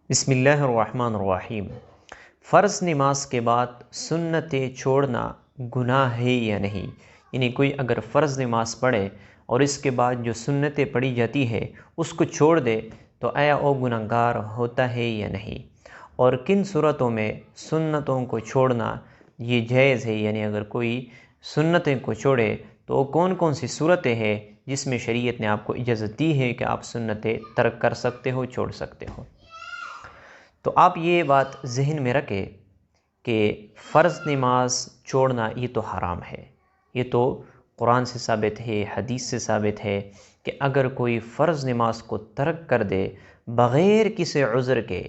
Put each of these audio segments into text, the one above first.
بسم اللہ الرحمن الرحیم۔ فرض نماز کے بعد سنتیں چھوڑنا گناہ ہے یا نہیں؟ یعنی کوئی اگر فرض نماز پڑھے اور اس کے بعد جو سنتیں پڑھی جاتی ہے اس کو چھوڑ دے تو آیا وہ گناہگار ہوتا ہے یا نہیں؟ اور کن صورتوں میں سنتوں کو چھوڑنا یہ جائز ہے؟ یعنی اگر کوئی سنتیں کو چھوڑے تو کون کون سی صورتیں ہیں جس میں شریعت نے آپ کو اجازت دی ہے کہ آپ سنتیں ترک کر سکتے ہو، چھوڑ سکتے ہو؟ تو آپ یہ بات ذہن میں رکھیں کہ فرض نماز چھوڑنا یہ تو حرام ہے، یہ تو قرآن سے ثابت ہے، حدیث سے ثابت ہے کہ اگر کوئی فرض نماز کو ترک کر دے بغیر کسی عذر کے،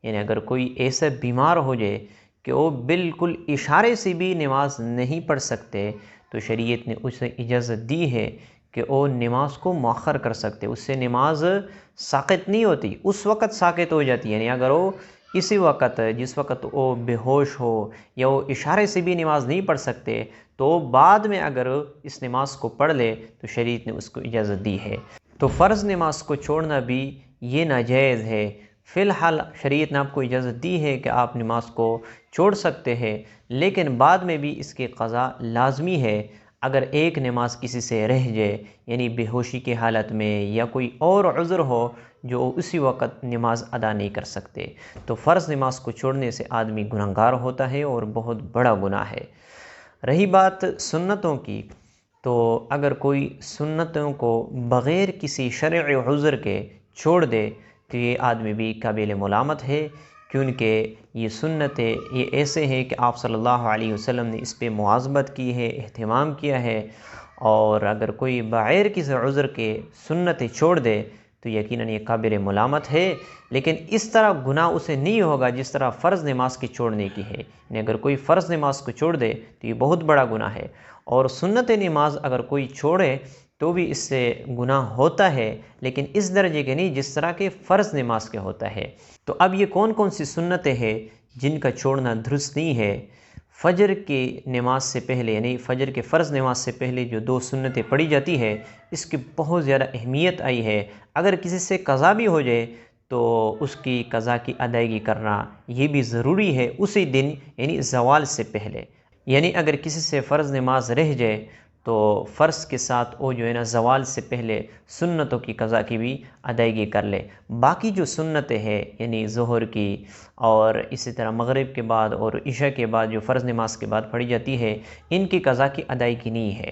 یعنی اگر کوئی ایسا بیمار ہو جائے کہ وہ بالکل اشارے سے بھی نماز نہیں پڑھ سکتے تو شریعت نے اسے اجازت دی ہے کہ وہ نماز کو مؤخر کر سکتے، اس سے نماز ساقط نہیں ہوتی، اس وقت ساقط ہو جاتی ہے۔ یعنی اگر وہ اسی وقت جس وقت وہ بے ہوش ہو یا وہ اشارے سے بھی نماز نہیں پڑھ سکتے تو بعد میں اگر اس نماز کو پڑھ لے تو شریعت نے اس کو اجازت دی ہے۔ تو فرض نماز کو چھوڑنا بھی یہ ناجائز ہے۔ فی الحال شریعت نے آپ کو اجازت دی ہے کہ آپ نماز کو چھوڑ سکتے ہیں، لیکن بعد میں بھی اس کی قضا لازمی ہے۔ اگر ایک نماز کسی سے رہ جائے، یعنی بے ہوشی کی حالت میں یا کوئی اور عذر ہو جو اسی وقت نماز ادا نہیں کر سکتے، تو فرض نماز کو چھوڑنے سے آدمی گنہگار ہوتا ہے اور بہت بڑا گناہ ہے۔ رہی بات سنتوں کی، تو اگر کوئی سنتوں کو بغیر کسی شرعی عذر کے چھوڑ دے تو یہ آدمی بھی قابل ملامت ہے، کیونکہ یہ سنتیں یہ ایسے ہیں کہ آپ صلی اللہ علیہ وسلم نے اس پہ مواظبت کی ہے، اہتمام کیا ہے، اور اگر کوئی بغیر کسی عذر کے سنتیں چھوڑ دے تو یقیناً یہ قابل ملامت ہے، لیکن اس طرح گناہ اسے نہیں ہوگا جس طرح فرض نماز کی چھوڑنے کی ہے۔ یعنی اگر کوئی فرض نماز کو چھوڑ دے تو یہ بہت بڑا گناہ ہے، اور سنت نماز اگر کوئی چھوڑے تو بھی اس سے گناہ ہوتا ہے، لیکن اس درجے کے نہیں جس طرح کہ فرض نماز کے ہوتا ہے۔ تو اب یہ کون کون سی سنتیں ہیں جن کا چھوڑنا درست نہیں ہے؟ فجر کی نماز سے پہلے، یعنی فجر کے فرض نماز سے پہلے جو 2 سنتیں پڑھی جاتی ہے اس کی بہت زیادہ اہمیت آئی ہے۔ اگر کسی سے قضا بھی ہو جائے تو اس کی قضا کی ادائیگی کرنا یہ بھی ضروری ہے اسی دن، یعنی زوال سے پہلے۔ یعنی اگر کسی سے فرض نماز رہ جائے تو فرض کے ساتھ وہ جو ہے نا زوال سے پہلے سنتوں کی قضا کی بھی ادائیگی کر لے۔ باقی جو سنتیں ہیں یعنی ظہر کی اور اسی طرح مغرب کے بعد اور عشاء کے بعد جو فرض نماز کے بعد پڑھی جاتی ہے ان کی قضا کی ادائیگی نہیں ہے،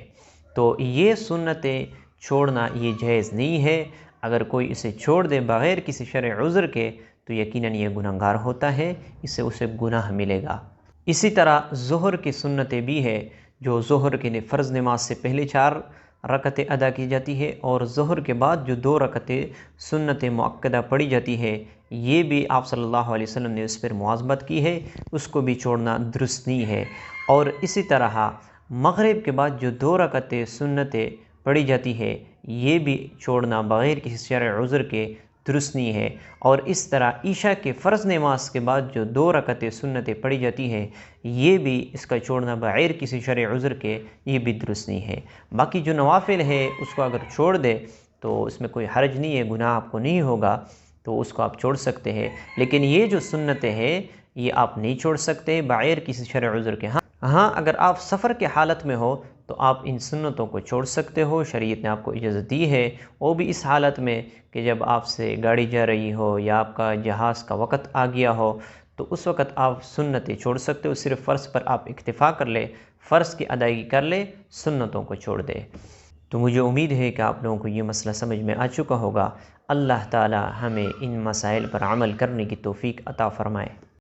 تو یہ سنتیں چھوڑنا یہ جائز نہیں ہے۔ اگر کوئی اسے چھوڑ دے بغیر کسی شرعی عذر کے تو یقیناً یہ گنہگار ہوتا ہے، اس سے اسے گناہ ملے گا۔ اسی طرح ظہر کی سنتیں بھی ہے، جو ظہر کے فرض نماز سے پہلے 4 رکعتیں ادا کی جاتی ہے اور ظہر کے بعد جو 2 رکعتیں سنت مؤکدہ پڑھی جاتی ہے، یہ بھی آپ صلی اللہ علیہ وسلم نے اس پر مواظبت کی ہے، اس کو بھی چھوڑنا درست نہیں ہے۔ اور اسی طرح مغرب کے بعد جو 2 رکعتیں سنتیں پڑھی جاتی ہے یہ بھی چھوڑنا بغیر کسی شرعی عذر کے درست نہیں ہے۔ اور اس طرح عشاء کے فرض نماز کے بعد جو 2 رکعتیں سنتیں پڑھی جاتی ہے یہ بھی اس کا چھوڑنا بغیر کسی شرعی عذر کے یہ بھی درست نہیں ہے۔ باقی جو نوافل ہے اس کو اگر چھوڑ دے تو اس میں کوئی حرج نہیں ہے، گناہ آپ کو نہیں ہوگا، تو اس کو آپ چھوڑ سکتے ہیں، لیکن یہ جو سنتیں ہیں یہ آپ نہیں چھوڑ سکتے بغیر کسی شرعی عذر کے۔ ہاں اگر آپ سفر کے حالت میں ہو تو آپ ان سنتوں کو چھوڑ سکتے ہو، شریعت نے آپ کو اجازت دی ہے، وہ بھی اس حالت میں کہ جب آپ سے گاڑی جا رہی ہو یا آپ کا جہاز کا وقت آ گیا ہو تو اس وقت آپ سنتیں چھوڑ سکتے ہو، صرف فرض پر آپ اکتفا کر لے، فرض کی ادائیگی کر لے، سنتوں کو چھوڑ دے۔ تو مجھے امید ہے کہ آپ لوگوں کو یہ مسئلہ سمجھ میں آ چکا ہوگا۔ اللہ تعالی ہمیں ان مسائل پر عمل کرنے کی توفیق عطا فرمائے۔